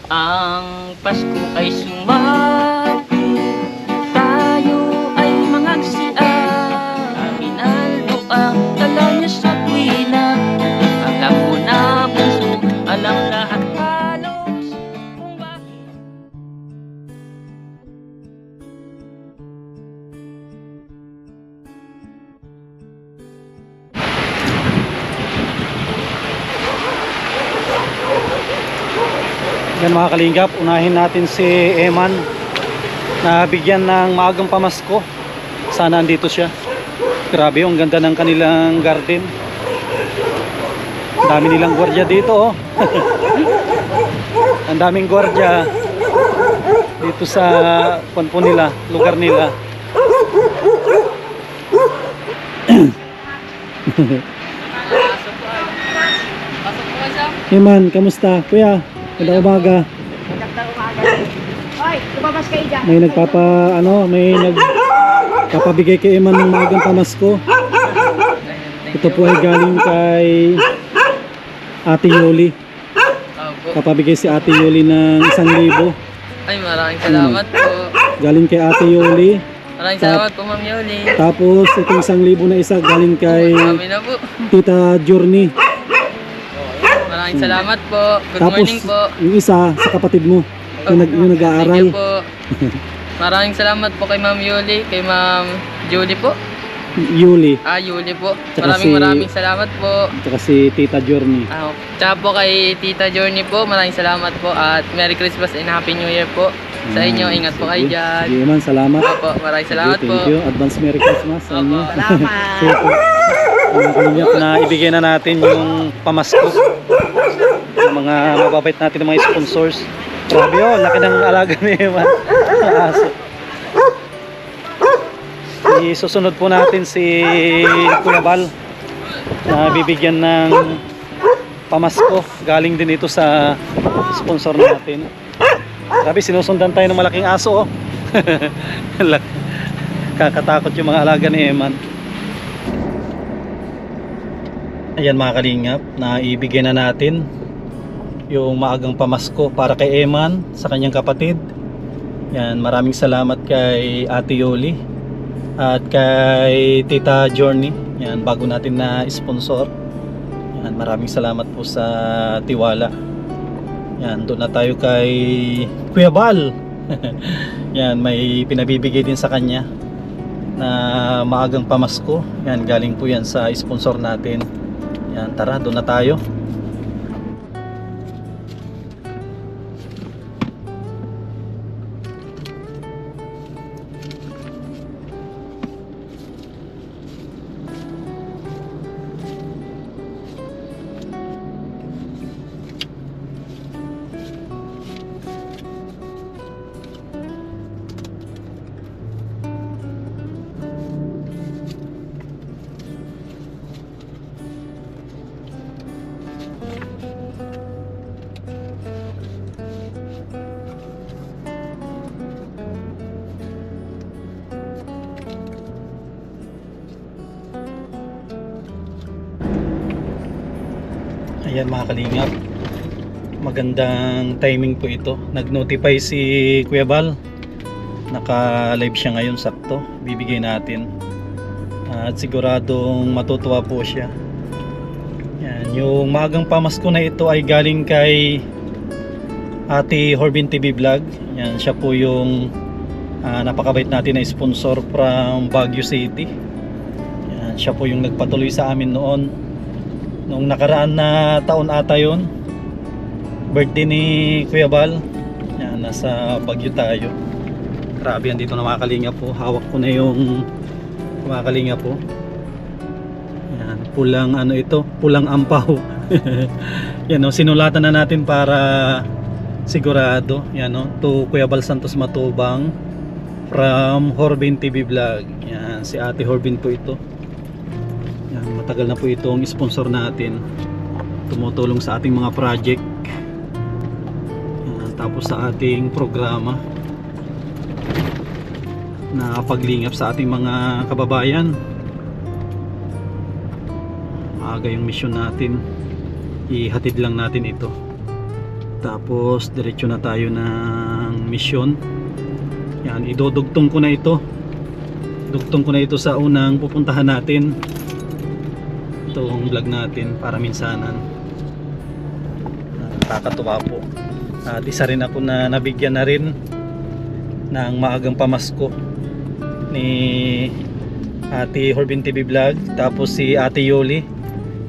Ang Pasko ay sumapit, tayo ay mangagsian. Aminaldo ang dala niya sa tuwina. Alam mo na bunso, alam lahat halos kung bakit. Yan mga kalingap, unahin natin si Eman na bigyan ng maagang pamasko. Sana andito siya. Grabe, ang ganda ng kanilang garden. Ang dami nilang gwardiya dito, oh. Ang daming gwardiya dito sa punpo nila, lugar nila. Eman, kamusta? Kuya, magandang umaga. Magandang umaga. Hoy, lumabas kayo dyan. May nagpapabigay kay Eman ng maagang pamasko. Ito po ay galing kay Ate Yoli. Papabigay si Ate Yoli ng 1,000. Ay, maraming salamat po. Galing kay Ate Yoli. Maraming salamat po, Ma'am Yoli. Tapos itong 1,000 na isa galing kay Marami na po. Tita Journey. Maraming salamat po. Good Tapos morning po. yung isa sa kapatid mo, yung nag-aaral. Thank you po. Maraming salamat po kay Ma'am Yoli, kay Ma'am Julie po. Yuli. Yuli po. Tsaka Maraming salamat po. At si Tita Journey. Tsaka po kay Tita Journey po, maraming salamat po at Merry Christmas and Happy New Year po sa inyo. Ingat po kayo dyan. Sige man, salamat. Opo, maraming salamat po. Thank you. Advance Merry Christmas sa inyo. Opo. Salamat. Sige po. Mga kalingap na ibigay na natin yung pamasko. Yung mga mababait natin ng mga sponsors. Grabe, oh, laki ng alaga ni Eman. Aso. Isusunod po natin si Kuya Bal na bibigyan ng pamasko. Galing din ito sa sponsor natin. Grabe, sinusundan tayo ng malaking aso, oh. Kakatakot yung mga alaga ni Eman. Ayan mga kalingap, na ibigay na natin yung maagang pamasko para kay Eman sa kanyang kapatid. Yan, maraming salamat kay Ate Yoli at kay Tita Journey. Yan, bago natin na sponsor. Yan, maraming salamat po sa tiwala. Yan, doon na tayo kay Kuya Bal. Yan, may pinabibigay din sa kanya na maagang pamasko. Yan, galing po yan sa sponsor natin. Yan, tara, doon na tayo. Ayan mga kalingap, magandang timing po ito. Nag-notify si Kuya Bal, naka-live siya ngayon, sakto bibigay natin at siguradong matutuwa po siya. Yan, yung maagang pamasko na ito ay galing kay Ate Horbin TV Vlog. Yan, siya po yung napakabait natin na sponsor from Baguio City. Yan, siya po yung nagpatuloy sa amin noon nung nakaraan na taon ata yun, birthday ni Kuya Bal. Yan, nasa Baguio tayo. Grabe, andito na mga kalingap po. Hawak ko na yung mga kalingap po. Yan, pulang ano ito, pulang ampaw. Yan, no, sinulatan na natin para sigurado. Yan, no, to Kuya Bal Santos Matubang from Horbin TV Vlog. Yan, si Ate Horbin po ito. Yan, matagal na po itong sponsor natin, tumutulong sa ating mga project. Yan, tapos sa ating programa na paglingap sa ating mga kababayan. Maaga yung mission natin, ihatid lang natin ito. Tapos diretso na tayo ng mission. Yan, idodugtong ko na ito. Dugtong ko na ito sa unang pupuntahan natin. Itong vlog natin para minsanan. Nakakatuwa po. At isa rin ako na nabigyan na rin ng maagang pamasko ni Ate Horbin TV Vlog. Tapos si Ate Yoli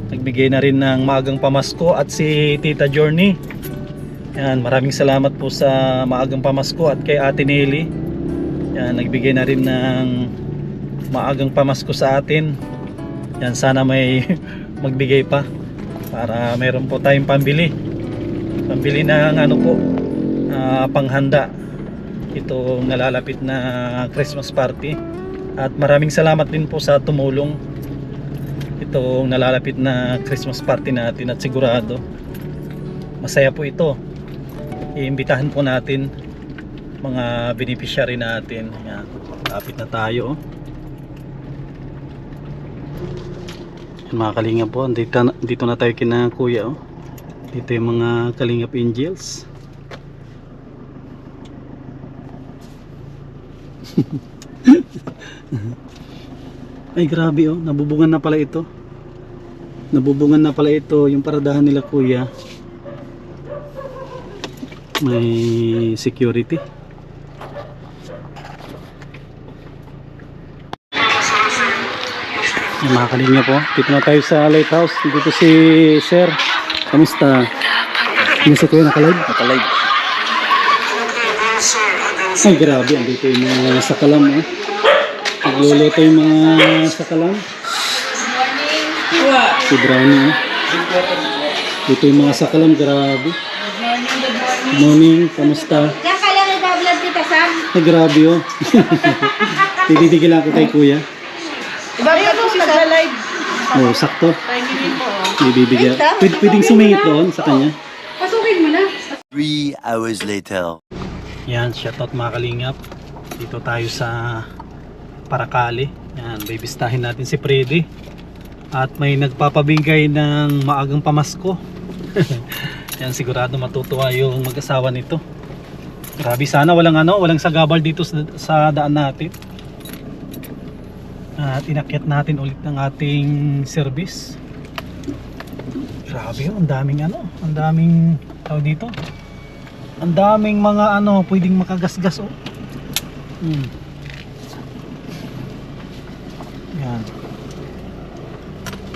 nagbigay na rin ng maagang pamasko, at si Tita Journey. Yan, maraming salamat po sa maagang pamasko, at kay Ate Nelly. Yan, nagbigay na rin ng maagang pamasko sa atin. Yan, sana may magbigay pa para meron po tayong pambili ng ano po, panghanda itong nalalapit na Christmas party. At maraming salamat din po sa tumulong itong nalalapit na Christmas party natin, at sigurado masaya po ito. Iimbitahan po natin mga beneficiary natin. Yan, lapit na tayo. Yan, mga kalingap po, dito na tayo kina kuya. Dito yung mga kalingap angels. Ay grabe, nabubungan na pala ito. Nabubungan na pala ito yung paradahan nila kuya. May security. Yung mga kalinga po, dito na tayo sa lighthouse. Dito si Sir. Kamusta? Hindi si kuya nakalive? Nakalive. Ay grabe, andito yung mga sakalam. Nagluluto yung mga sakalam. Si Brownie. Dito yung mga sakalam, grabe. Good morning, kamusta? Diyan ka lang nag-vlog kita, Sam. Ay grabe Titigil ako kay kuya. Iba po si live. Oh, sakto. Ibibigay. Pwedeng sumingit doon sa kanya. Pasukin mo na. 3 hours later. Yan, shoutout mga kalingap. Dito tayo sa Paracali. Yan, bibistahin natin si Freddy. At may nagpapabigay ng maagang pamasko. Yan, sigurado matutuwa yung mag-asawa nito. Grabe, sana walang sagabal dito sa daan natin. At inakyat natin ulit ng ating service. Grabe, ang daming tawag dito. Ang daming mga pwedeng makagasgas Yan.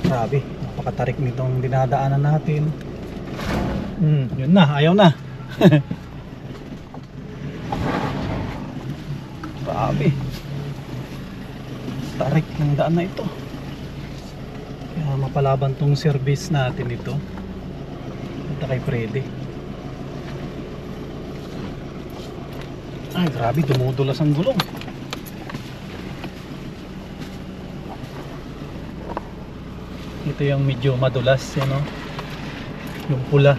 Grabe, napakatarik nitong dinadaanan natin. Yun na, ayaw na. Grabe. Tarik ng daan na ito. Kaya mapalaban tong service natin ito. Punta kay Freddy. Ay grabe, dumudulas ang gulong. Ito yung medyo madulas, yung pulang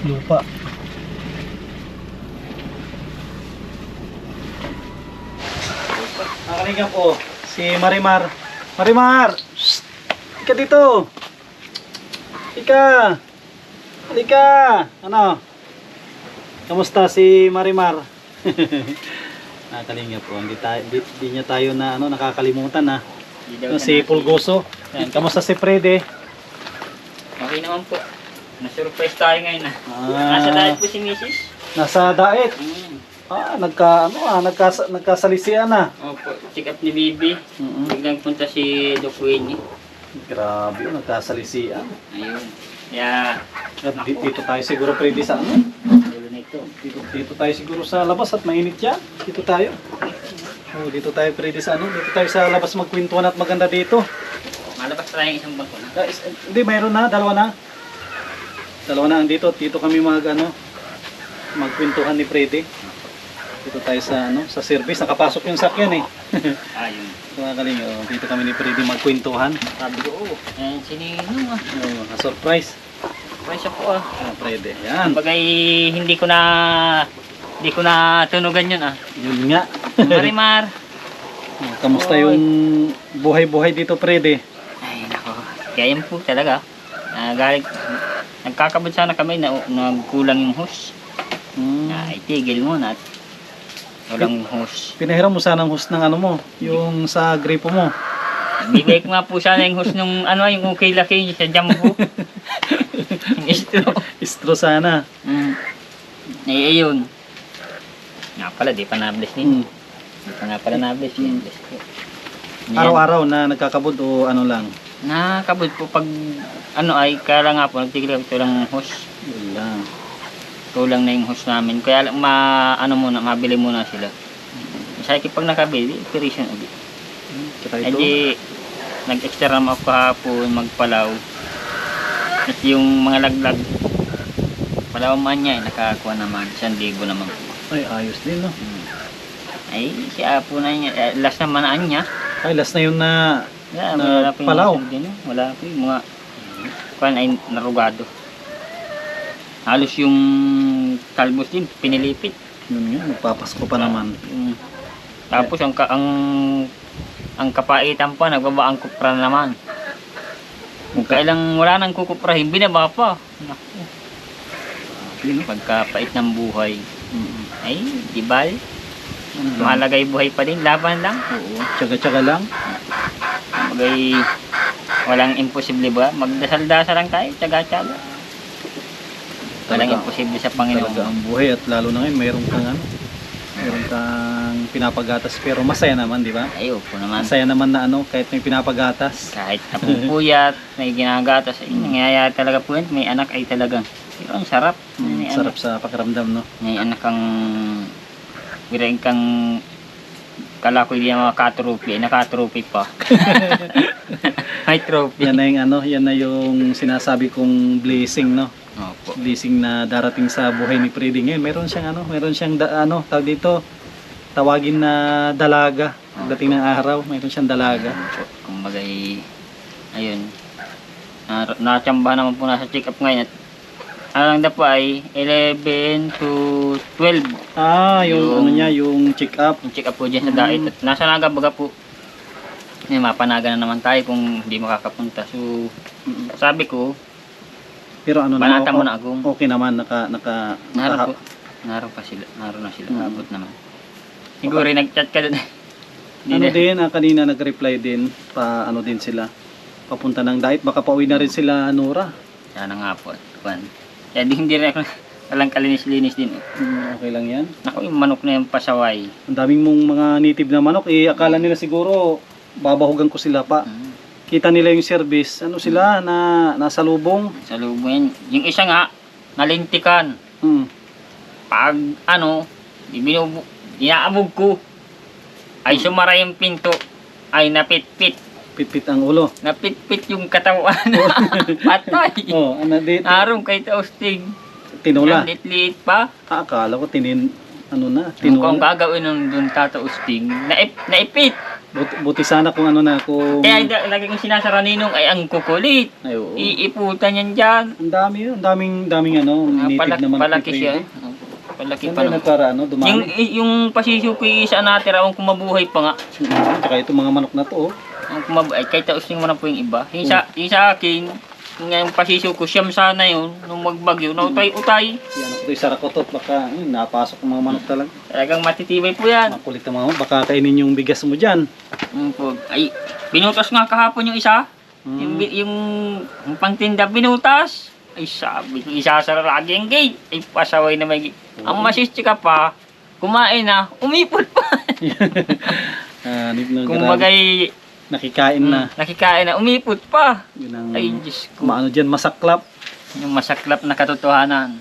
lupa. Nakalinga po si Marimar. Marimar, shh! Ika dito. Ika. Kamusta si Marimar? Nakalinga po, hindi niya tayo nakakalimutan si Pulgoso. Yan, kamusta si Freddy? Okay naman po. Na-surprise tayo ngayon Nasa diet po si Mrs. Nasa diet? Nagkasalisian na. Opo, check up ni Bibi. Biglang punta si Doc Winnie. Grabe, nagkasalisian. Ayun. Yeah. Dito tayo siguro Freddy sa Dulo na ito. Dito tayo siguro sa labas at mainit siya. Dito tayo. Dito tayo Freddy sa Dito tayo sa labas magkwentuhan at maganda dito. Malabas tayo ng isang bangko na. Hindi, mayroon na, dalawa na. Dalawa na dito kami magkwentuhan ni Freddy. Dito tayo sa service, nakapasok yung sakyan Ayun. Dito kami ni Freddy magkwentuhan. Sabi ko, sinino Surprise. Surprise ako Freddy, yan. Bagay hindi ko na tunugan yun Yun nga. Marimar. Kamusta yung buhay-buhay dito Freddy? Ay nako, kaya yun po talaga. nagkakabot sana kami na nagkulang yung hose. Na itigil muna at walang hose. Pinahiram mo sana ang hose ng ano mo, yung sa gripo mo. Bigay ko nga po sana yung hose nung ano, yung okay laki sa Jumbo. Yung istro. Istro sana. Eh, ayun. Nga pala, di pa na-bless din. Mm. Di pa nga pala na-bless. Bless ko. Yan. Araw-araw na nagkakabod o ano lang? Nakakabot po pag ano ay, kaya lang nga po, nagtigil kami ito lang hose. Wala. Kulang na yung hose namin. Kaya lang, mabili muna sila. Sa akin pag nakabili, operation ulit. Tsaka Eh ito. di, nag-extra naman ako kahapon, magpalaw. At yung mga laglag, palaw man niya, nakakuha naman. 1,000 naman po. Ay, ayos din, no? Ay, si Apo na niya, last naman na niya. Ay, last na yun na Yeah, Na wala po yung palaw. masyadong din, wala po yung mga kuwan ay narugado. Halos yung talbos din, pinilipit. yun nga, magpapasko pa naman. Tapos ang kapaitan pa, nagbaba ang kupra naman. Kung kailang wala nang kukuprahin, binaba pa. Naku, pagkapait ng buhay. Ay, di ba? Mahalagay buhay pa din, laban lang. Oo, tsaga-tsaga lang. Magay, walang imposible ba? Magdasal-dasal lang tayo, tsaga-tsaga. Walang Talaga. imposible sa Talaga Panginoon. ang buhay at lalo na ngayon, mayroon kang ano, mayroon kang pinapagatas pero masaya naman, di ba? Ay, opo naman. Masaya naman na ano, kahit may pinapagatas. Kahit napupuyat, may ginagatas, ay nangyayari talaga po yan. May anak ay talagang, pero ang sarap. May Sarap sa pakiramdam, no? May anak kang, birain kang, kala ko hindi mga ka-trophy, ay naka-trophy pa. May trophy. Yan na yung ano, yan na yung sinasabi kong blessing, no? Opo. Blessing na darating sa buhay ni Freddy ngayon. Meron siyang ano, meron siyang tawag dito, tawagin na dalaga. Pagdating ng araw, meron siyang dalaga. Kumbaga, ayun. Natsambahan naman po nasa check-up ngayon. At ang lang po ay 11 to 12. Ah, yung Yung- ano niya, yung check up. Yung check-up po dyan sa diet. At nasa Nagabaga po. Mapanaga na naman tayo kung hindi makakapunta. So, sabi ko, Pero ano banata mo naman, na agong. okay naman, Naroon po. Naroon pa sila. Naroon na sila. Abot naman. Siguro nag-chat ka doon. Ano din, kanina nag-reply din, pa ano din sila, papunta ng diet, baka pauwi na rin sila, Nora. Sana nga po. Kwan. Kaya hindi rin ako walang kalinis-linis din. Okay lang yan. Naku, yung manok na yung pasaway. Ang daming mong mga native na manok, akala nila siguro, babahugan ko sila pa. Kita nila yung service, ano sila, na nasa lubong. Sa lubo yan. Yung isa nga, nalintikan. Hmm. Pag ano, inaabog ko, ay sumara yung pinto, ay napitpit. Pitpit ang ulo. Napitpit yung katawan. Patay. Oh, ano dito? Araw kay Taustig. Tinula. Liit pa. Akala ko ano na, Kung kung tinula. gagawin nung doon tataustig, naipit. Buti sana kung ano na, kung... Kaya lagi kong sinasara ninong ay ang kukulit. Ay, oo. Iiputan yan dyan. Ang dami yun, daming ano, native na manok. Palaki ni siya. Freddy. Palaki Yan pa tayo naman. nagkara, ano, dumami. Yung pasisyo ko yung isa natira, ang kumabuhay pa nga. Tsaka itong mga manok na to, oh. Ang kumabuhay, kahit tausting mo na po yung iba. Yung sa akin, yung pasisyo ko, siyam sana yun, nung magbagyo, nautay-utay. Yan ako ito, sarakotot, baka napasok ang mga manok talaga. Talagang matitibay po yan. Makulit ang mga manok, baka kainin yung bigas mo dyan. Ay, binutas nga kahapon yung isa. Yung pangtinda binutas. Ay, sabi ko, isasara lagi yung gate. Ay, pasaway na may gate. Ang masisya ka pa, kumain na, umipot pa. Kumbagay, nakikain na. nakikain na, umipot pa. Yun ang, Ay, Diyos ko. maano dyan, masaklap. Yung masaklap na katotohanan.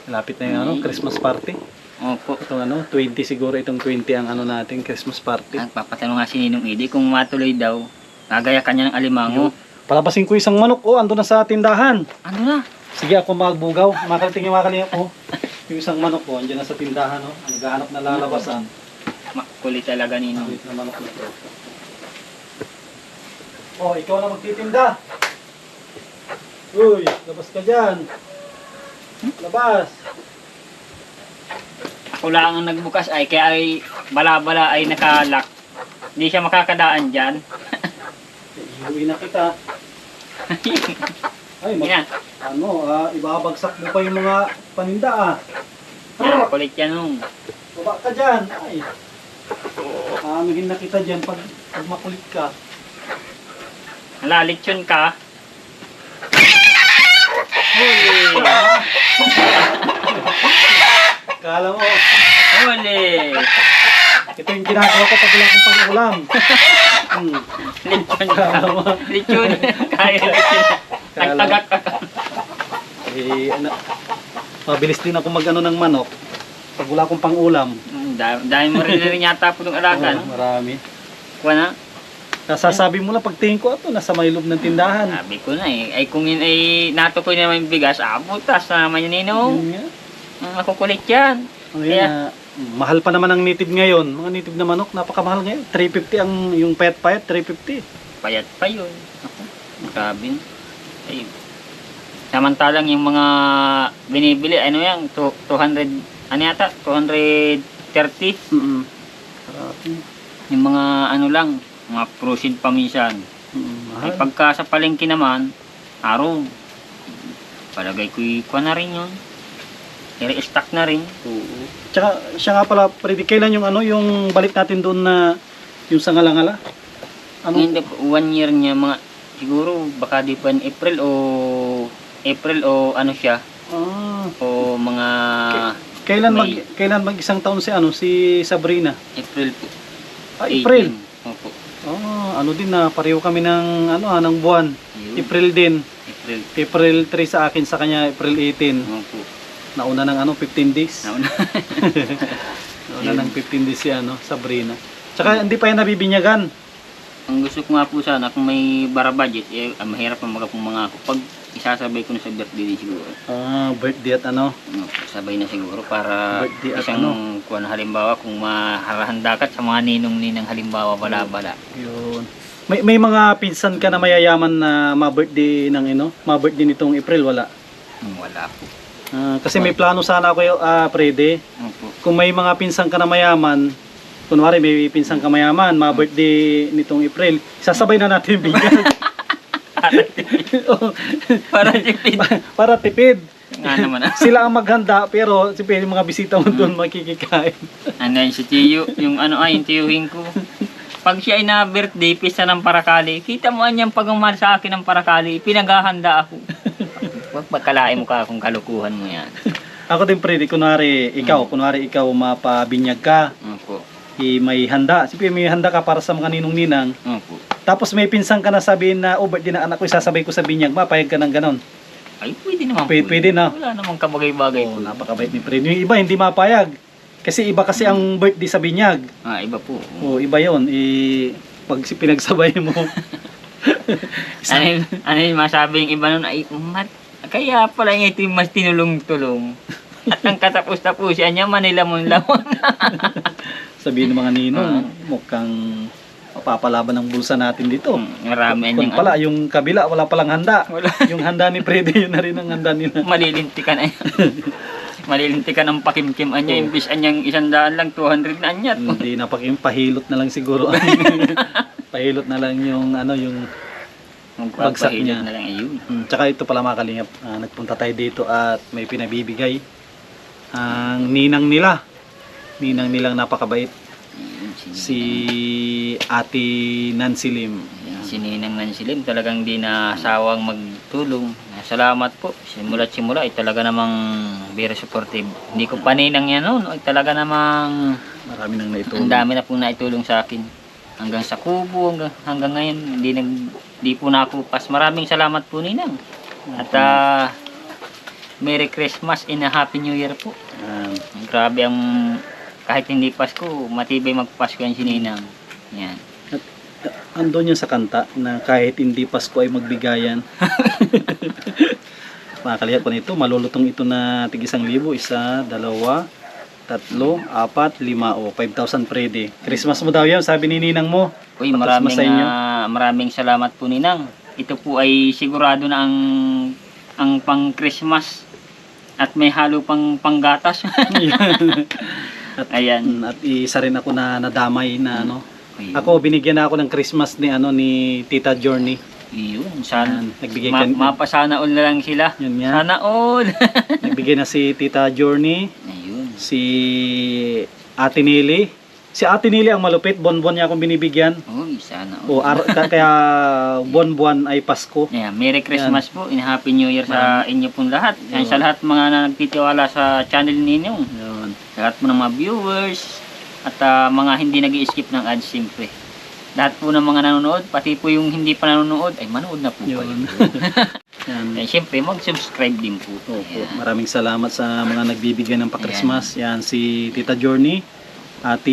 Lapit na yung ano, Christmas party. Opo. Itong ano, 20 siguro, itong 20 ang ano natin, Christmas party. Nagpapatanong nga si Ninong Edi kung matuloy daw, gagaya kanya ng alimango. Palabasin ko isang manok, oh, ando na sa tindahan. Ano na? Sige ako magbugaw, makarating yung makalinga ko. Yung isang manok ko, andyan na sa tindahan, oh. Naghahanap na lalabasan. Makulit talaga Ninong. Kulit na manok na to. Oh, ikaw na magtitinda. Uy, labas ka dyan. Labas. Ako lang ang nagbukas ay kaya ay bala-bala ay nakalak. Hindi siya makakadaan dyan. Iuwi na kita. Ay, Yan. ibabagsak mo pa yung mga paninda ah. Yan, kulit yan nung. Baba ka dyan. Ay. Amigin na kita dyan pag makulit ka. Lalitsyon ka. Huli! Kala mo, Huli! ito yung ginagawa ko pag wala kong pang-ulam. Litsyon Kala ka. mo. Litsyon. Kaya litsyon. Nagtagak ka. Mabilis din ako mag-ano ng manok pag wala akong pang-ulam. Dahil mo rin yata po itong alaga, no? Marami. Kuha na. Sasabi mo lang pagtingin ko ito, nasa may loob ng tindahan. Sabi ko na eh. Ay kung yun ay natukoy naman yung bigas, butas na naman yun ninong. Yun nga. Makukulit yan. Ano yan, mahal pa naman ang native ngayon. Mga native na manok, napakamahal ngayon. 350 ang yung payat-payat, 350. Payat pa yun. Ako, grabe. Ay, samantalang yung mga binibili, ano yan, 200, ano yata, 230. Yung mga ano lang, mga cruising paminsan. Ay Mahal. pagka sa palengke naman, araw, palagay ko'y kuha na rin yun. I-restock na rin. Oo. Tsaka siya nga pala, Freddy, kailan yung ano, yung balik natin doon na yung sa ngala-ngala? Ano? Hindi po, 1 year niya, mga, siguro baka di pa April o ano siya, Ah, o mga kailan mag isang taon si ano, si Sabrina? April po. April. 18. Opo. Ano din na pareho kami ng ano ng buwan. Yun. April din. April. April 3 sa akin, sa kanya April 18. Opo. Nauna ng ano 15 days. Nauna. Nauna ng 15 days si ano, Sabrina. Tsaka hindi pa yan nabibinyagan. Ang gusto ko nga po sana, kung may bara budget, mahirap ang mga ako. Pag isasabay ko na sa birthday din siguro. Birthday at ano. Sabay na siguro para Birthday at isang kuwan halimbawa kung maharahanda ka sa mga ninong-ninang halimbawa bala-bala. Yun. May mga pinsan ka na mayayaman na ma-birthday ng ma-birthday nitong April, wala. Wala po. Kasi may plano sana ako, Freddy. Opo. Kung may mga pinsan ka na mayaman, kunwari may pinsan ka mayaman, ma-birthday nitong April, sasabay na natin yung bigas. Para tipid. Para tipid. Nga naman. Sila ang maghanda, pero siyempre yung mga bisita mo doon makikikain. Ano yun si Tiyo, yung yung tiyuhin ko. Pag siya ay na birthday, pista ng parakali, kita mo anyang pagmamahal sa akin ng parakali, pinaghahanda ako. Huwag pagkalain mo ka kung kalukuhan mo yan. Ako din, Freddy, kunwari ikaw mapabinyag ka, Opo. may handa. Siyempre may handa ka para sa mga ninong-ninang. Opo. Tapos may pinsan ka na sabihin na, birthday na anak ko, sasabay ko sa binyag, mapayag ka ng ganon. Ay, pwede naman po. Pwede na. Wala namang kabagay-bagay po. Napakabait ni Freddy. Yung iba hindi mapayag. Kasi iba kasi ang birthday sa binyag. Iba po. Iba yun. Pag pinagsabay mo. Ano yung masabing iba nun? Ay, kaya pala ito yung mas tinulong-tulong. At ang katapos-tapusan niya, manilamon-lamon. Sabihin ng mga ninong, mukhang mapapalaban ang bulsa natin dito. Marami Kung yung pala, yung kabila, wala palang handa. Wala. Yung handa ni Freddy, yun na rin ang handa nila. Malilintikan ay. Malilintikan ang pakimkim anya. Imbis anyang 100 lang, 200 na anyat. Hindi na pahilot na lang siguro. Pahilot na lang yung bagsak niya. Na lang ayun. Tsaka ito pala mga kalingap, nagpunta tayo dito at may pinabibigay ang ninang nilang napakabait, si Ate Nancy Lim. Si Ninang Nancy Lim talagang di na sawang magtulong. Salamat po. Simula ay talaga namang very supportive. Hindi ko pa ninang yan noon. Ay talaga namang Marami nang naitulong. ang dami na pong naitulong sa akin. Hanggang sa kubo, hanggang ngayon, hindi po nakupas. Maraming salamat po, Ninang. At Merry Christmas and a Happy New Year po. Grabe ang, kahit hindi Pasko, matibay magpasko yan si Ninang. Yan. Andun yun sa kanta na kahit hindi Pasko ay magbigayan. Mga kalingap ko nito, malulutong ito na tig 1,000, 1, 2, 3, 4, 5, 5,000 Freddy. Christmas mo daw yan, sabi ni Ninang mo. Uy, Christmas sa inyo. maraming salamat po, Ninang. Ito po ay sigurado na ang pang Christmas at may halo pang panggatas. Ayan. At isa rin ako na nadamay na Uy. Ako binigyan na ako ng Christmas ni Tita Journey. Yun, sana, Yan, nagbigay ka, mapasana all na lang sila. Yun nga. Sana all. nagbigay na si Tita Journey, Ayun. si Ate Nili. Si Ate Nili ang malupit, buwan-buwan niya akong binibigyan. Uy, sana O, all. kaya buwan-buwan ay Pasko. Yeah, Merry Christmas po and Happy New Year sa inyo pong lahat. Yan, sa lahat mga nagtitiwala sa channel ninyo. Yun. Sa lahat po ng mga viewers at mga hindi nag-i-skip ng ads siyempre. Lahat po ng mga nanonood, pati po yung hindi pa nanonood, ay manood na po kayo. Yun. Yan. Eh, siyempre, mag-subscribe din po. Opo. Ayan. Maraming salamat sa mga nagbibigay ng pa-Christmas. Yan si Tita Journey, Ate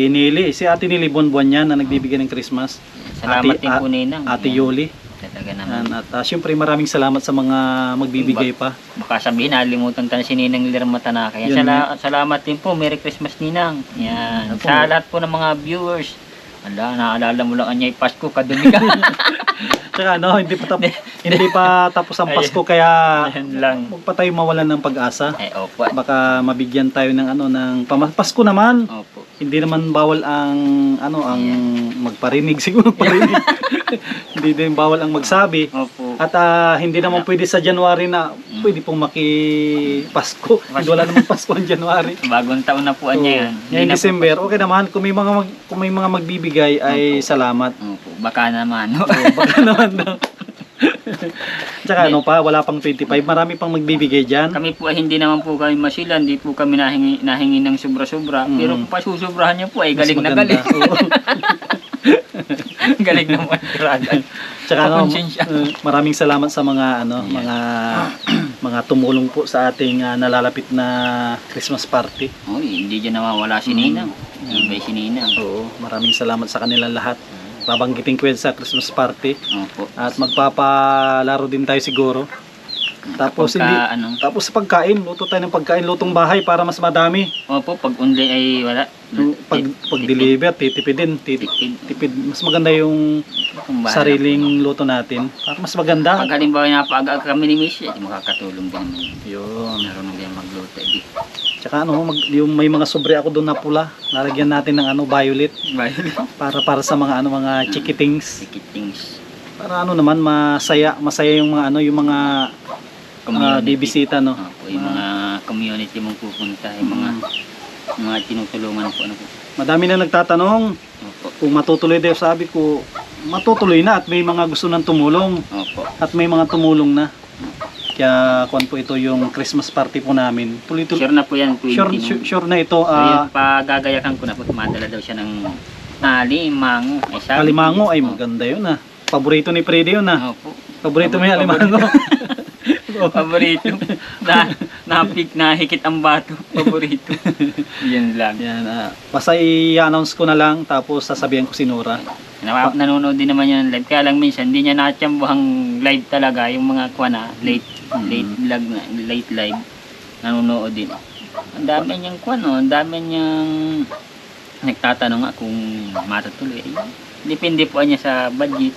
Nili. Si Ate Nili buwan-buwan yan na nagbibigay ng Christmas. Salamat din po, Ninang. Ate Ayan. Yoli. Talaga Yan. naman. At syempre maraming salamat sa mga magbibigay pa. Baka sabihin, nalimutan tayo si Ninang Lerma Tanaka. Kaya Yun salamat din po. Merry Christmas, Ninang. Yan. Opo. Sa lahat po ng mga viewers. Ala, naalala mo lang niya Pasko, kadumi ka. Tsaka hindi pa tapos ang Pasko kaya Yan lang. huwag pa tayo mawalan ng pag-asa. Ay, opo. Baka mabigyan tayo ng Pasko naman. Opo. Hindi naman bawal ang magparinig siguro parinig. Hindi din bawal ang magsabi. Opo. At hindi naman pwede sa January na pwede pong Pasko. Hindi wala namang Pasko ang January. Bagong taon na po niya yan. Ngayon December, okay naman kung may mga magbibigay ay salamat. Opo. Baka naman. Oo, baka naman no. Tsaka wala pang 25, marami pang magbibigay diyan. Kami po ay hindi naman po kami masilan, hindi po kami nahingi ng sobra-sobra. Pero kung pasusobrahan niyo po ay galing na galing. Galing naman talaga. Tsaka Pakonsensya. maraming salamat sa mga mga tumulong po sa ating nalalapit na Christmas party. Uy, hindi dyan nawawala si Ninang. Iba'y si Ninang. Oo, maraming salamat sa kanilang lahat. Babanggitin ko yan sa Christmas party. Opo. At magpapalaro din tayo siguro. Tapos tapos sa pagkain, luto tayo ng pagkain, lutong bahay para mas madami. Opo, pag unli ay wala. Pag deliver, titipidin, tipid. Mas maganda yung sariling luto natin. Para mas maganda. Pag halimbawa napaaga kami ni Miss, ay makakatulong din naman. Yun. Naroon din magluto. Di. Tsaka yung may mga sobre ako doon na pula. Lalagyan natin ng violet para sa mga chikitings. Sikitings. Para naman masaya yung mga bibisita no. Opo, yung mga community mong pupunta, yung mga tinutulungan po. Ano po. Madami na nagtatanong Opo. kung matutuloy daw, sabi ko matutuloy na at may mga gusto nang tumulong Opo. at may mga tumulong na. Kaya kuan po ito yung Christmas party po namin. Tuloy-tuloy. Sure na po yan. Sure na ito. So, yun, pagagayakan ko na po, madala daw siya ng alimango. Ay, sabi, Alimango ay maganda yun Paborito ni Freddy yun Opo. Paborito mo yung alimango. Paborito. Nahikit ang bato. Paborito. Yan lang. Yan, basta i-announce ko na lang tapos sasabihan ko si Nora. Nanonood din naman yan live. Kaya lang minsan, hindi niya natsambuhang live talaga. Yung mga late live. Nanonood din. Ang dami niyang ang dami niyang nagtatanong kung matutuloy. Depende po niya sa budget.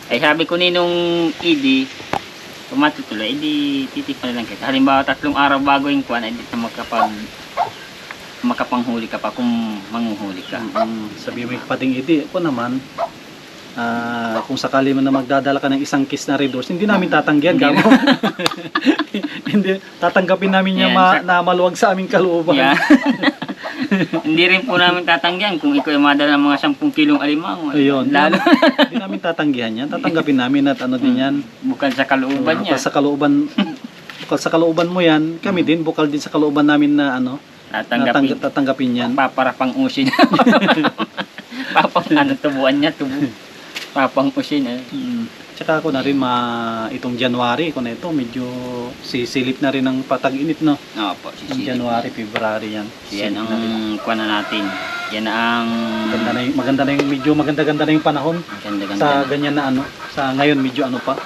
Ay sabi ko ninong ED, kung matutuloy, hindi titipan na lang kita. Halimbawa 3 araw bago yung ay hindi na makapanghuli ka pa kung manghuhuli ka. Sabi mo yung kapating Idi, ako naman, kung sakali mo na magdadala ka ng isang kiss na Red Horse, hindi namin tatanggihan kamo. Hindi, tatanggapin namin niya na maluwag sa aming kalooban. Yeah. Hindi rin po namin tatanggihan kung ikaw ay madala ng mga 10 kilong alimango. Ayun. Lalo. Hindi namin tatanggihan yan. Tatanggapin namin at din yan. Bukal sa kalooban niya. Bukal sa kalooban mo yan. Kami din, bukal din sa kalooban namin na tatanggapin yan. Paparapang usin. Tubuan niya, papang usin. Tsaka ako na rin itong January ko na ito, medyo sisilip na rin ng patag-init no. Opo, sisilip. January, February yan. Yan ang kuha na natin. Yan ang maganda na yung medyo maganda-ganda na yung panahon. Ganda-ganda. Sa ganyan na sa ngayon medyo pa.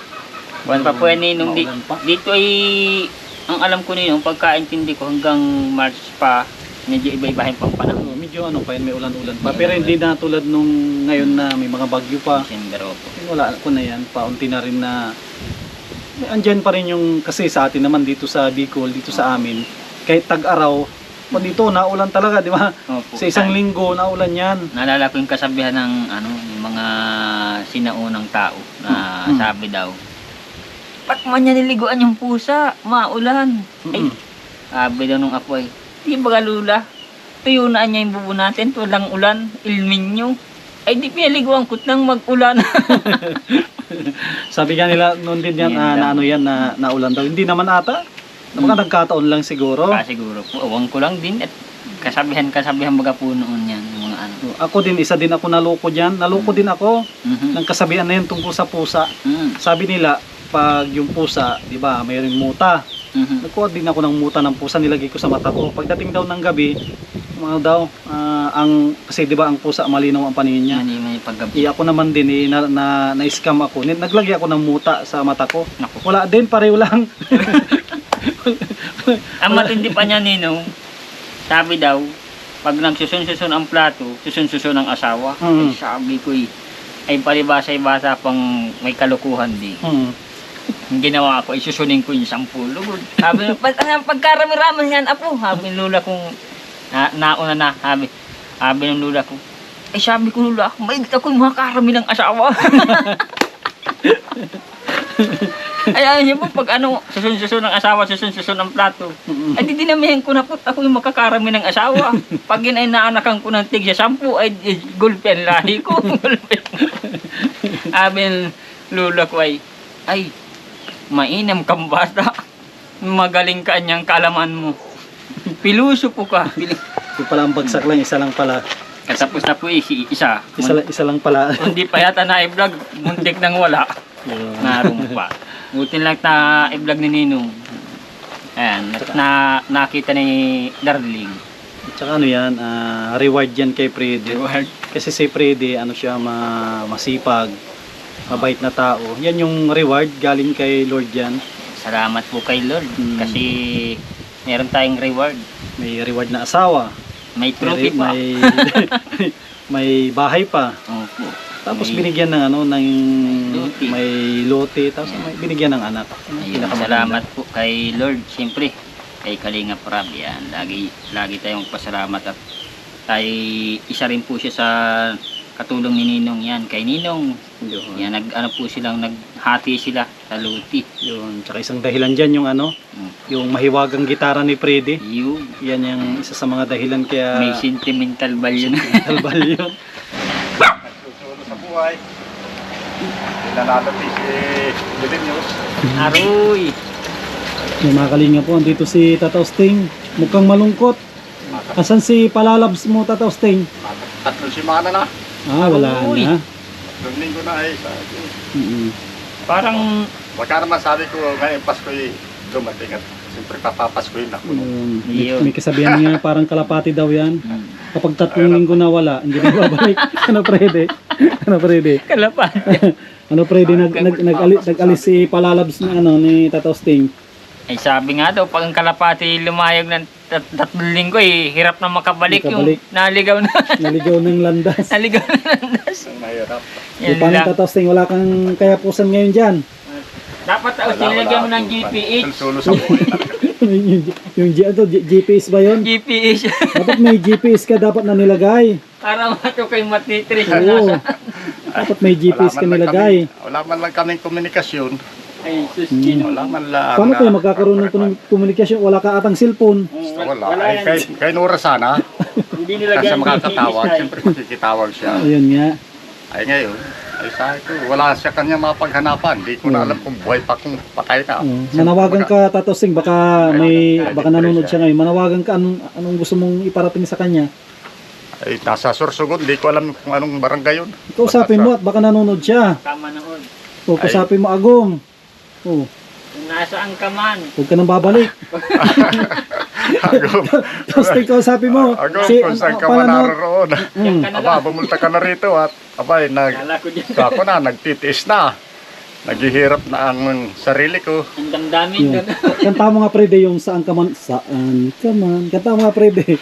Buwan pa po yan nung dito ay ang alam ko ninong pagkaintindi ko hanggang March pa medyo iba-ibahin pang panahon. Medyo pa yun, may ulan-ulan pa. Pero hindi na tulad nung ngayon na may mga bagyo pa. December po. Wala ko na yan. Paunti na rin na andyan pa rin yung, kasi sa atin naman dito sa Bicol, dito sa amin, kahit tag-araw, Pa dito, naulan talaga, di ba? Opo. Sa isang linggo, naulan yan. Naalala ko yung kasabihan ng yung mga sinaunang tao na sabi daw, "Ba't man niya niliguan yung pusa? Maulan." Ay, sabi daw nung apo ay, "Di ba lula? Tuyunaan niya yung bubo natin, walang ulan, ilminyo." Ay, di pinaliguan ko nang mag-ulan. Sabi nga nila noon din yan, Yan daw. na naulan daw. Hindi naman ata. Baka nagkataon lang siguro. Siguro po, awang ko lang din at kasabihan baga po noon yan, yung mga ano. Ako din, isa din ako naloko dyan. Naloko din ako Mhm. ng kasabihan na yun tungkol sa pusa. Sabi nila, pag yung pusa, di ba, mayroong muta. Mhm. Nagkuha din ako ng muta ng pusa, nilagay ko sa mata ko. Pagdating daw ng gabi, kasi di ba ang pusa malinaw ang paningin niya. Yan yung paggabi. Ako naman din, na-scam ako. Naglagay ako ng muta sa mata ko. Naku. Wala din, pareho lang. Ang matindi pa niya, Ninong, sabi daw, pag nagsusun-susun ang plato, susun-susun ang asawa. Mm. Ay, sabi ko ay palibasa-ibasa pang may kalukuhan di. Ang ginawa ko, ay susunin ko yung 10 lugod. Sabi ko, pagkarami-rami yan, apo. Sabi ng lula kong, nauna na, sabi ng lula ko, ay sabi ko lula, may ako yung mga karami ng asawa. Ay, ayun niyo po, pag susun-susun ng asawa, susun-susun ng plato. Ay, di dinamihan ko na po, ako yung makakarami ng asawa. Pag yun ay naanakan ko ng tig sa 10, ay gulpen lahi ko. Sabi ng lula ko ay, mainam kang bata. Magaling ka niyang kalaman mo. Piluso po ka. Yung pala ang bagsak lang, isa lang pala. Katapos na po isa. Isa lang pala. Hindi pa yata na-i-vlog, muntik nang wala. Naroon pa. Buti lang na i-vlog ni Ninong. Ayan, nakita ni Darling. At saka ano yan, reward yan kay Freddy. Reward. Kasi si Freddy, siya, masipag, mabait na tao. Yan yung reward, galing kay Lord yan. Salamat po kay Lord. Kasi meron tayong reward. May reward na asawa. May trophy pa. May bahay pa. Opo. Tapos May- binigyan ng lote. may lote, tapos may binigyan ng anak. Ayun, Pinakamaganda. salamat po kay Lord. Siyempre, kay Kalinga Prab. Yan, lagi tayong pasalamat at tayo isa rin po siya sa katulong ni Ninong yan. Kay Ninong, Yun. yan, naghati sila sa luti. Yun. Tsaka isang dahilan dyan yung yung mahiwagang gitara ni Freddy. Yun, Yan yung isa sa mga dahilan kaya may sentimental value na. talbal yun. Susulo sa buhay. Nilalapit si Dilinius. Aroy! Yung mga kalinga po, andito si Tata Sting. Mukhang malungkot. Asan si Palalabs mo, Tata Sting? 3 semana na. Wala Uy. na. 2 linggo na ay. Parang, Baka naman sabi ko ngayong Pasko dumating at siyempre papapaskuhin ako. Yun. May kasabihan nga parang kalapati daw yan. Kapag 3 linggo na wala, hindi na babalik. Ano Freddy? Ano Freddy? kalapan. Ano Freddy, nag-alis si Palalabs ni Tata Sting. Ay sabi nga daw, pag ang kalapati lumayag ng 3 linggo hirap na makabalik Makabalik. yung naligaw na. Naligaw ng landas. naligaw na landas. Ang mahirap. So, paano Tata Sting? Wala kang kayapusan ngayon dyan. Dapat nilagyan mo ng GPH. Susulo sa buhay. GPS ba yun? GPH. Dapat may GPS ka dapat na nilagay. Para mato kay matitris. Oo. Dapat may GPS ka nilagay. Wala man lang kaming komunikasyon. Ay, suskin. Wala man lang. Paano kayo magkakaroon ng komunikasyon? Wala ka atang cellphone. Wala. Ay, kay Nora sana. Hindi Kasi nilagyan makakatawag. Siyempre makikitawag siya. Ayun nga. Ay ngayon. Ay sabi ko, wala siya kanya mapaghanapan. Hindi ko na alam kung buhay pa kung patay na. Manawagan ka, Tata Sting. Baka nanonood siya ngayon. Manawagan ka. Anong gusto mong iparating sa kanya? Ay, nasa Sorsogon. Hindi ko alam kung anong barangay yun. Kausapin mo at baka nanonood siya. Tama noon. O, kausapin mo Agong. O, Kung nasaan ka man. huwag ka nang babalik. Agom. Tapos kausapin mo. Agom, kung saan ka man naroon. Yan ka na lang. Aba, bumulta ka na rito at abay, Kala ko dyan. ako na, nagtitiis na. Naghihirap na ang sarili ko. Ang damdamin Yun. doon. Kanta mo nga Freddy yung saan ka man. Saan ka man. Kanta mo nga Freddy.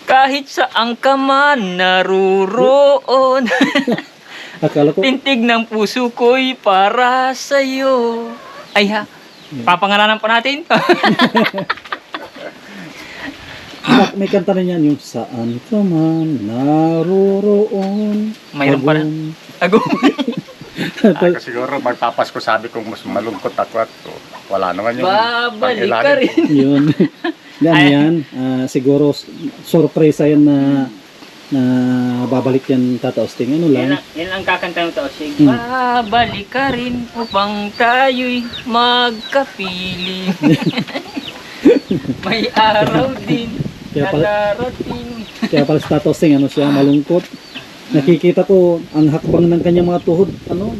Kahit saan ka man naruroon. Akala ko. Tintig ng puso ko'y para sa'yo. Ay ha, papangalanan pa natin. may kanta na yan, yung saan ka man naroroon. Mayroon pa na. Ago. Ako siguro magpapasko sabi kong mas malungkot ako at wala naman yung Babalik ka pangilalim. rin. Yun. Yan. Siguro sorpresa yan na babalik yan Tata Osting. Ano lang? Yan ang kakanta ng Taosting. Hmm. Babalik ka rin upang tayo'y magkapiling. May araw din Kaya na pala- darating. Kaya pala si Tata Osting, ano siya, malungkot. Nakikita ko ang hakbang ng kanyang mga tuhod, ano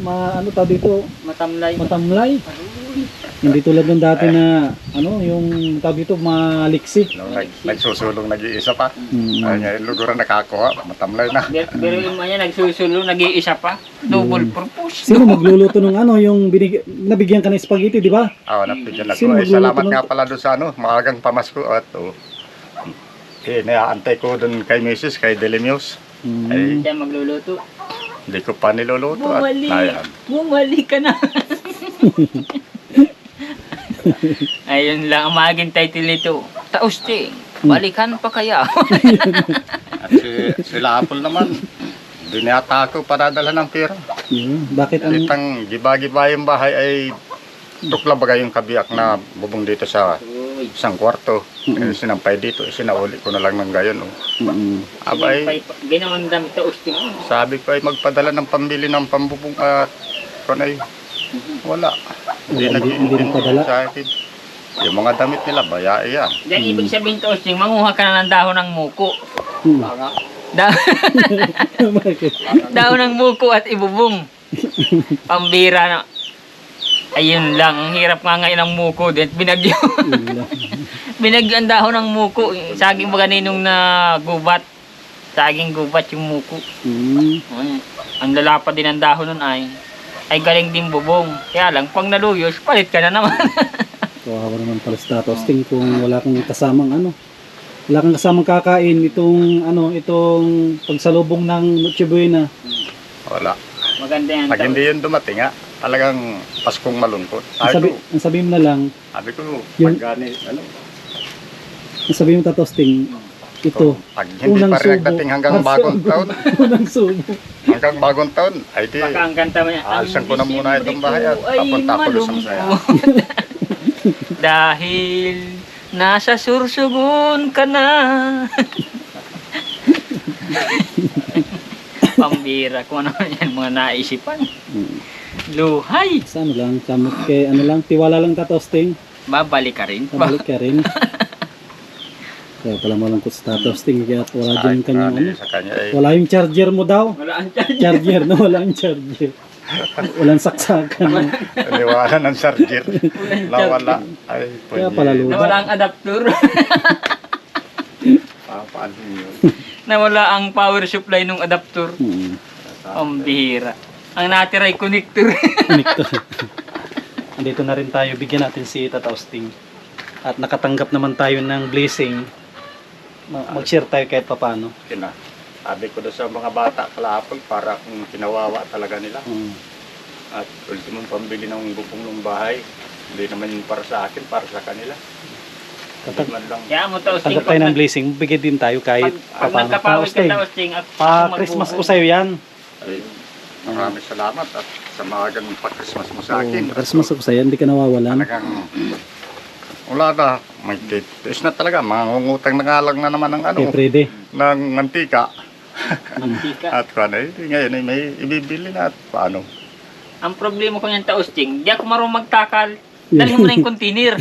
tawag dito, Matamlay. matamlay. Hindi tulad ng dati na, yung tawag dito, maliksi. No, nagsusulong nag-iisa pa. Mm. Ay, ngayon luguran nakakuha, matamlay na. Pero yung mga nagsusulo, nag-iisa pa. Double purpose. Sino magluluto ng yung nabigyan ka ng spaghetti, di ba? Napigyan ako. Sino Ay, salamat magluluto ng- nga pala doon sa maagang pamasko at naantay ko doon kay Mrs. kay Delimios. Mm. Ay, Siya magluluto. hindi ko pa niluluto at Bumalik ka na. Ayun lang ang maging title nito. Taosting, balikan pa kaya? At sila Apple naman, binata ako para dala ng pera. Bakit ang Itang giba-giba yung bahay ay tukla bagay yung kabiyak na bubong dito sa isang kwarto. Sinampay dito, sinauli ko na lang ng gayon. Abay, Ginawang damit taosting. sabi ko ay magpadala ng pambili ng pambubong at kunay. Wala. Hindi nagpadala. Sa akin. Yung mga damit nila, bayae yan. Diyan ibig sabihin taosting, manguha ka na ng dahon ng muko. Da Bakit? dahon ng muko at ibubong. Pambira na. Ayun lang, ang hirap nga ngayon ng muko. Binagyo. Yun lang. Binagyo ang dahon ng muko. Saging baga ninong na gubat. Saging gubat yung muko. Ang lalapad din ang dahon nun ay galing din bubong. Kaya lang, pag naluyos, palit ka na naman. Kawawa naman pala si Tata Osting kung wala kang kasamang wala kang kasamang kakain itong pagsalubong ng Noche Buena. Wala. Maganda yan. Pag hindi yun dumating talagang Paskong malungkot. Sabi Ang sabi mo na lang, ko, Yung- pag ang sabi mo Tata Osting, ito, pag hindi unang pa rin nagdating hanggang bagong taon, unang subo. hanggang bagong taon, ay di, Baka ang kanta mo yan. aalisan ko na muna itong bahay at papunta ko doon sa masaya. Dahil nasa sursugon ka na. Pambira kung ano yan mga naisipan. Luhay. Sa lang, kay tiwala lang Tata Osting, Babalik ka rin. pabalik ka rin. Kaya pala malungkot si Tata Osting, kaya wala dyan yung kanyang Sa kanya ay, wala yung charger mo daw. Wala ang tiyan. Charger na wala yung charger. Walang saksakan. niwala ng sarger. Nawala. Ay, Kaya pala luda. Nawala ang adapter. Paano yun? Nawala ang power supply ng adapter. Pambira. Ang natira ay connector. Connector. Andito na rin tayo. Bigyan natin si Tata Osting. At nakatanggap naman tayo ng blessing. Mag-share tayo kahit papano. Sabi ko doon sa mga bata kalapag para kung kinawawa talaga nila. At ultimong pambili ng bubong ng bahay. Hindi naman yun para sa akin, para sa kanila. Hindi man lang. Kaya mo taosting. Tanggap tayo ng blessing. Bigyan din tayo kahit Pag papano. nagkapawid ka Osting, taosting at pa-Christmas ko sa'yo yan. Ay, maraming salamat at sa mga ganun pa-Christmas mo sa akin. Christmas ko sa'yo. Hindi ka nawawalan. Talagang wala na. May tiis na talaga. Mangungutang na nga lang na naman ng Kay Freddy. ng mantika. mantika. At kung ngayon ay may ibibili na at paano. Ang problema ko yung taosting, di ako marunong magtakal. Dalhin mo na yung container.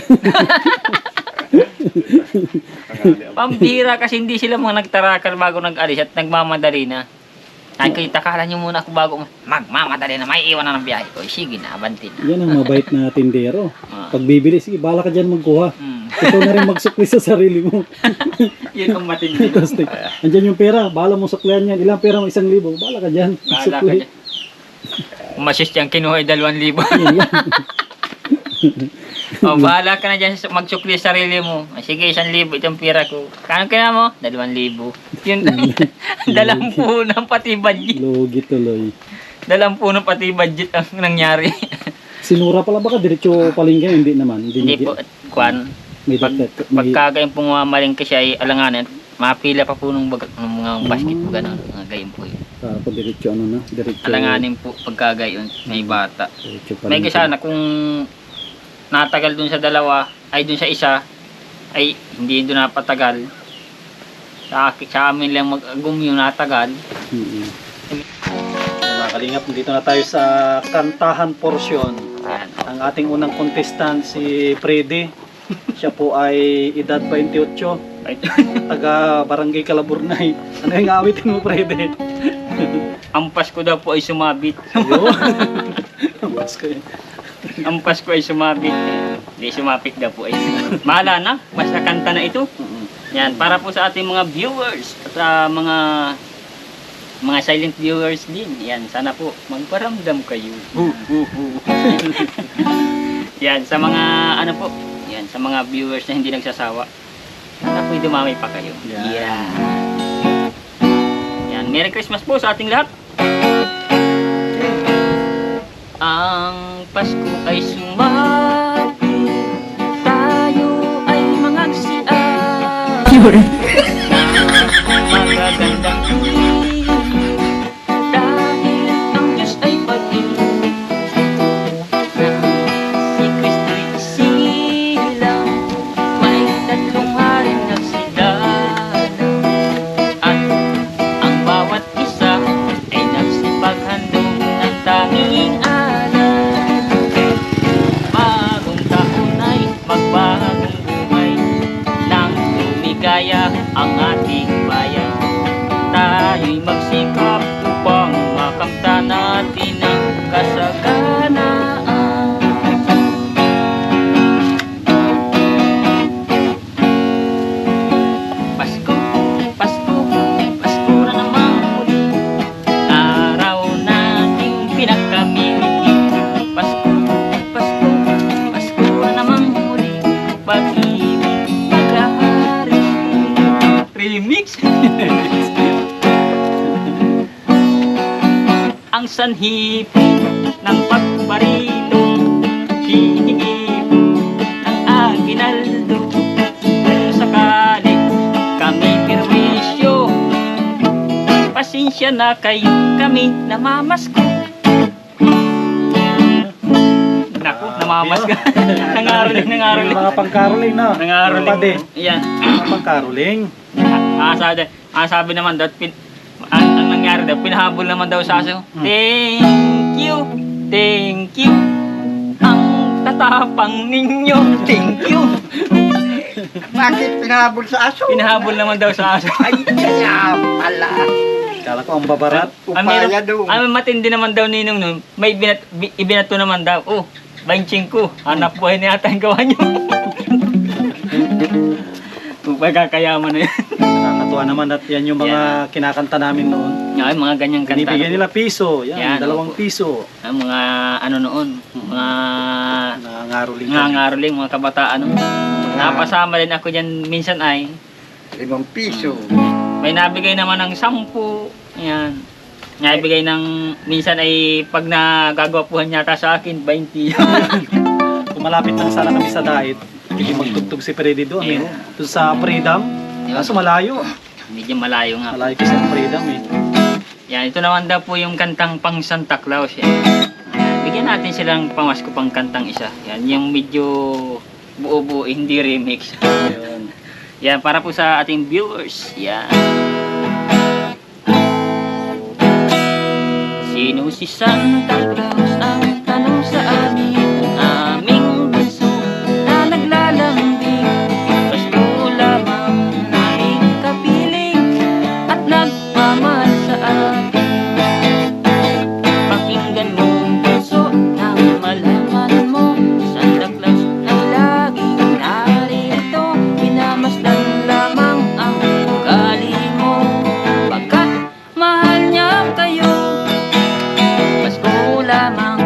Pambira kasi hindi sila mga nagtarakal bago nag-alis at nagmamadali na. Nakikita takalan nyo muna ako bago magmamadali na may iwan na ng biyahe ko. Sige na, abantin na. Yan ang mabait na tindero. Ah. Pag bibili, sige, bala ka dyan magkuha. Hmm. Ikaw na rin magsukli sa sarili mo. Yun ang matindi. Tapos, andyan yung pera, bala mo suklihan yan. Ilang pera mo? 1,000. Bala ka dyan. Bahala ka Magsukli. dyan. Masis dyan, kinuha ay 2,000. Yan lang. O, bahala ka na dyan magsukli sa sarili mo. O, sige, 1,000 itong pira ko. Kano kaya mo? 2,000. Yun, 20 ng pati budget. Logi tuloy. 20 pati budget ang nangyari. Sinura pala baka diretso palingga? Hindi naman. Hindi po, kwan. May Pag, may pagka kayong pumamaling kasi ay alanganin, mapila pa po ng mga basket po gano'n, mga gayon po yun. Ako diretso ano na, diretso. Alanganin po pagka gayon, may bata. Diretso pa May rin. sana kung natagal dun sa dalawa, ay dun sa isa, ay hindi dun napatagal. Sa amin lang mag-agum yung natagal. Mga kalingap, dito na tayo sa kantahan portion. Yan. Ang ating unang contestant si Freddy. Siya po ay edad 28, Ay, taga Barangay Calaburnay. Ano yung awitin mo, Freddy? ang Pasko daw po ay sumabit. Ayun. Mas ko yun. Ang Pasko ay sumabit. Hindi sumapit daw po ay. Mahala na, basta kanta na ito. Yan, para po sa ating mga viewers at mga silent viewers din. Yan, sana po magparamdam kayo. Yan, sa mga ano po, yan, sa mga viewers na hindi nagsasawa. Sana po dumami pa kayo. Yan. Yan. Yan, Merry Christmas po sa ating lahat. Ang Pasko ay sumapit, tayo ay mangagsian. Magagandang tuwing, dahil ang Diyos ay pag-ibig. Si Kristo'y isilang, may tatlong haring nagsidalang. At ang bawat isa ay nagsipaghandog ng tanging alam. Bagong taon ay magbagong buhay, nang lumigaya ang ating bayan. Tayo'y magsikap upang makamtan natin ang kasaganaan. Pasko, Pasko, Pasko na naman muli, araw nating pinagkamimiti. Pasko, Pasko, Pasko na naman muli, pag-ibig, pag-ahari. Remix! Ang sanhipi ng pagbarito, hinihipo ng aginaldo. Kung sakali kami perwisyo, pasensya na kayo, kami namamasko. Naku, namamasko. Nangaroling, nangaroling. Mga pangkaroling na. Nangaroling. Pade. Yan. Mga pangkaroling. Sabi naman daw, ang nangyari daw, pinahabol naman daw sa aso. Thank you, ang tatapang ninyo, thank you. Bakit pinahabol sa aso? Pinahabol naman daw sa aso. Ay, kaya pala. Kala ko ang babarat. Upaya doon. Ang matindi naman daw ninong nun, may ibinato naman daw. Oh, 25, hanap buhay na yata ang gawa nyo. Kung pagkakayaman na yun. Nakakatuwa naman at yan yung mga kinakanta namin noon. Ay, mga ganyang kanta. Binibigyan nila piso. Yan, Yan, 2 piso. Ang mga ano noon, mga Nangangaroling. nangaroling, mga kabataan. No? Napasama din ako dyan minsan ay 5 piso. may nabigay naman ng 10. Yan. Nabigay ng minsan ay pag nagagawapuhan yata sa akin 20. Kung malapit lang sana kami sa diet, hindi magtugtog si Freddy doon. Eh. Doon sa Freedom. Kaso malayo. Medyo malayo nga. Malayo kasi ang Freedom eh. Yan, ito naman daw po yung kantang pang Santa Claus. Yan. Yan, bigyan natin silang pamasko pang kantang isa. Yan, yung medyo buo-buo, hindi remix. Ayun. Yan, para po sa ating viewers. Yan. Sino si Santa Claus? Ang tanong sa amin, aming bunso na naglalambing. Pasko lamang aming kapiling at nagmamahal sa atin. Pakinggan mo bunso nang malaman mo, Santa Claus ay laging narito. Pinamasdan lamang ang ugali mo, pagkat mahal niya kayo. Pasko lamang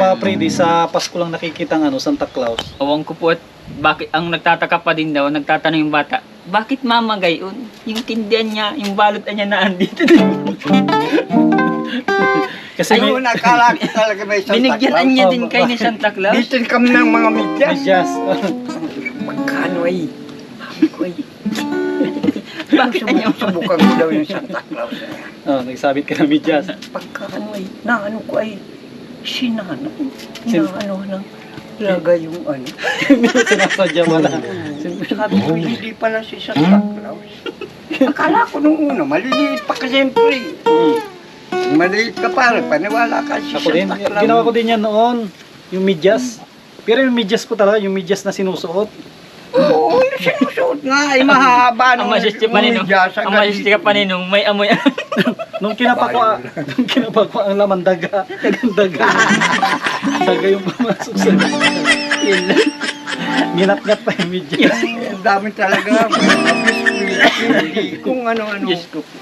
Papa Freddy, sa Pasko lang nakikita ng Santa Claus. Awang ko po at bakit ang nagtataka pa din daw, nagtatanong yung bata, bakit mama gayon? Yung tindihan niya, yung balot niya na andito din. Kasi Ayun, nakala ko talaga may Santa Binigyan Claus. niya din kayo ni Santa Claus. Bitin kami ng mga medyas. medyas. Magkano ay? Ako ay. Bakit niya? Subukan ko daw yung Santa Claus. Nagsabit ka ng medyas. Pagkano ay, naano ko ay, sinano. Naano ng laga yung ano. Sinasadya mo na. Sabi ko, hindi pala si Santa Claus. Akala ko nung una, maliliit pa ka siyempre. Maliit ka pare, paniwala ka si Ako din, Santa Claus. ginawa ko din yan noon. Yung medyas. Pero yung medyas po talaga, yung medyas na sinusuot. Oo, yung sinusuot nga, ay mahaba Ang nung masisya pa ninong, medyas. ang masisya pa ninong, may amoy. Nung kinapa ko ang laman daga. Daga. Daga yung pumasok sa ginat-gat pa yung medyas. Ang dami talaga. Hindi kung ano-ano. Diyos ko po.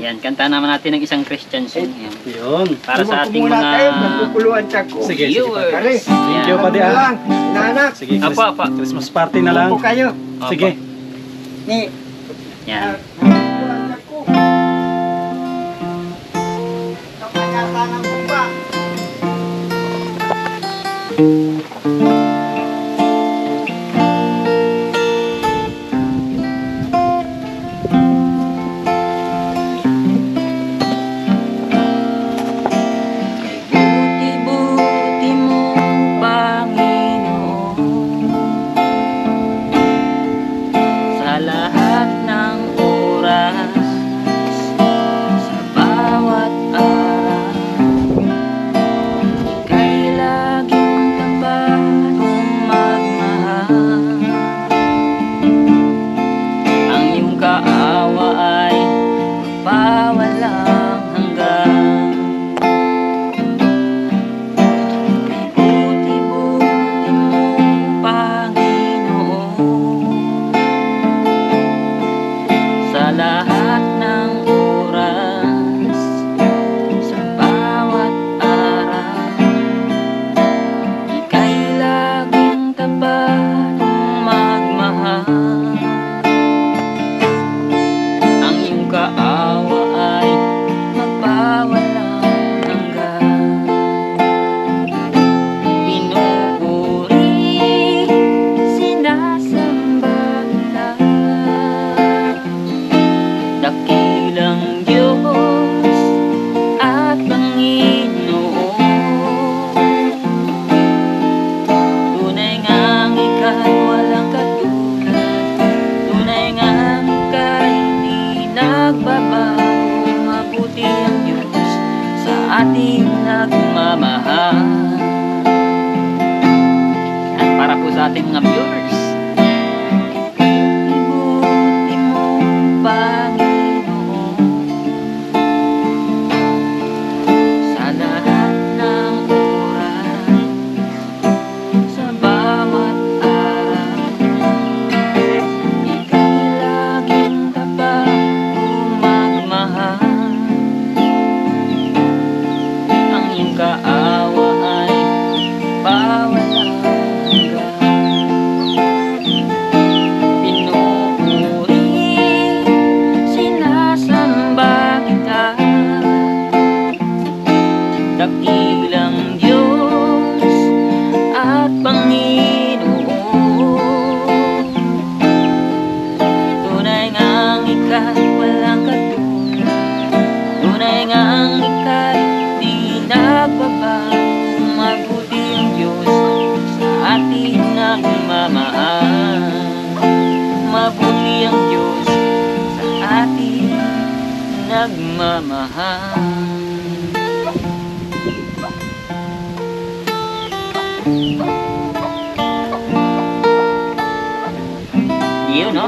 Yan, kanta naman natin ng isang Christian song. Yan. Yun. Para sa ating Muna tayo, mga magkukuluan siya ko. Sige, sige. viewers. Pare, Thank you, Padi, na ah. lang, nanak. Sige, Apa. Christmas party na lang. Upo kayo. Sige. Ni, Yan. magkukuluan siya ko. Kapagkata ng kumba. Buti-buti mong Panginoon sa lahat ng oras, sa bawat araw, ika'y laging tapat kong magmahal. Ang iyong kaawa ay magpawalang hanggan. Buti-buti mong Panginoon sa lahat ng oras, sa bawat araw, ika'y laging tapat kong magmahal. Ang iyong kaawa ay magpawalang hanggan. Pinupuri, sinasamba kita, dakilang Diyos at Panginoon. Tunay ngang ika'y walang katulad, tunay ngang ika'y di nagbabago. Mabuti ang Diyos sa ating nagmamahal. At para po sa ating mga viewers, buti mong Panginoon sa lahat ng oras, sa bawat araw, ika'y laging tapat kong magmahal. Ang iyong kaawa ay pawalang hanggan. Pinupuri, sinasamba kita, dakilang Diyos at Panginoon. Tunay ngang ika'y walang katulad, tunay ngang ika'y di nagbabago. Mabuti ang Diyos sa ating nagmamahal. Mabuti ang Diyos sa ating nagmamahal. Yun, no?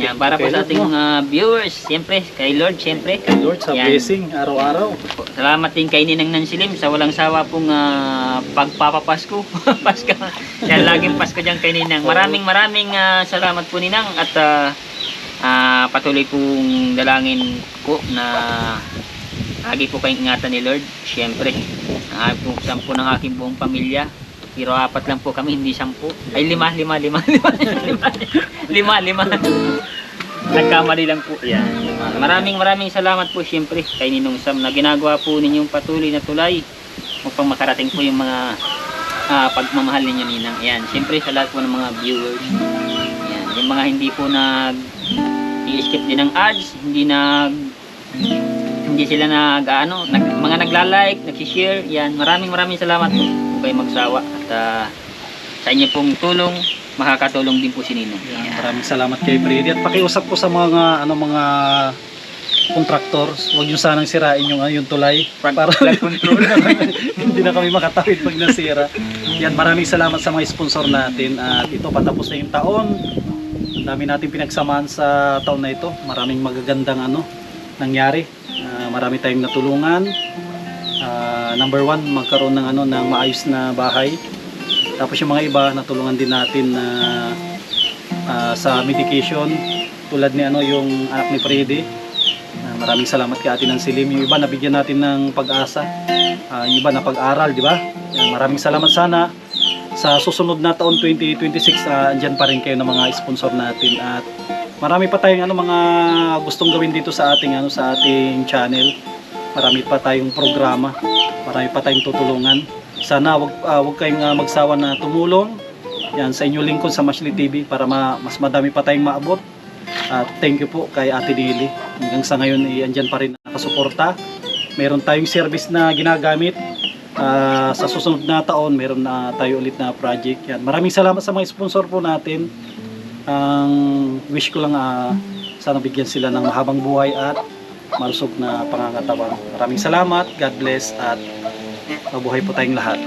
Yan, para po sa ating mga viewers, siyempre, kay Lord, siyempre. Kay Lord sa Yan. blessing araw-araw. Salamat din kay Ninang Nansilim sa walang sawa pong pagpapapasko. Pasko. Yan, laging Pasko dyan kay Ninang. Maraming salamat po Ninang at patuloy pong dalangin po na lagi po kayong ingatan ni Lord. Siyempre, ang po ng aking buong pamilya. Pero 4 lang po kami, hindi 10. Ay, 5. Nagkamali lang po. Yan. Maraming salamat po siyempre kay Ninong Sam na ginagawa po ninyong patuloy na tulay upang makarating po yung mga pagmamahal ninyo, Ninang. Yan. Siyempre sa lahat po ng mga viewers. Yan. Yung mga hindi po i-skip din ng ads, hindi sila mga nagla-like, nag-share. Yan. Maraming salamat po kung kayo magsawa at sa inyo pong tulong makakatulong din po si Ninong. Yan, maraming salamat kay Freddy at pakiusap ko sa mga mga contractors, huwag niyo sanang sirain yung tulay para hindi na kami makatawid pag nasira. Yan, maraming salamat sa mga sponsor natin at ito patapos na yung taon. Ang dami natin pinagsamahan sa taon na ito. Maraming magagandang nangyari. Marami tayong natulungan. Number 1, magkaroon ng maayos na bahay. Tapos yung mga iba, natulungan din natin sa medication tulad ni yung anak ni Freddy. Maraming salamat kay Ate Nansilim. Yung iba nabigyan natin ng pag-asa. Yung iba na pag-aral, di ba? Maraming salamat sana. Sa susunod na taon 2026, andyan pa rin kayo ng mga sponsor natin at marami pa tayong mga gustong gawin dito sa ating sa ating channel. Marami pa tayong programa. Marami pa tayong tutulungan. Sana wag kayong magsawa na tumulong. Yan sa inyong lingkod sa Mashley TV para mas madami pa tayong maabot. At thank you po kay Ate Dili. Hanggang sa ngayon andyan pa rin nakasuporta. Meron tayong service na ginagamit. Sa susunod na taon meron na tayo ulit na project. Yan. Maraming salamat sa mga sponsor po natin. Ang wish ko lang sana bigyan sila ng mahabang buhay at malusog na pangangatawan. Maraming salamat. God bless at mabuhay po tayong lahat.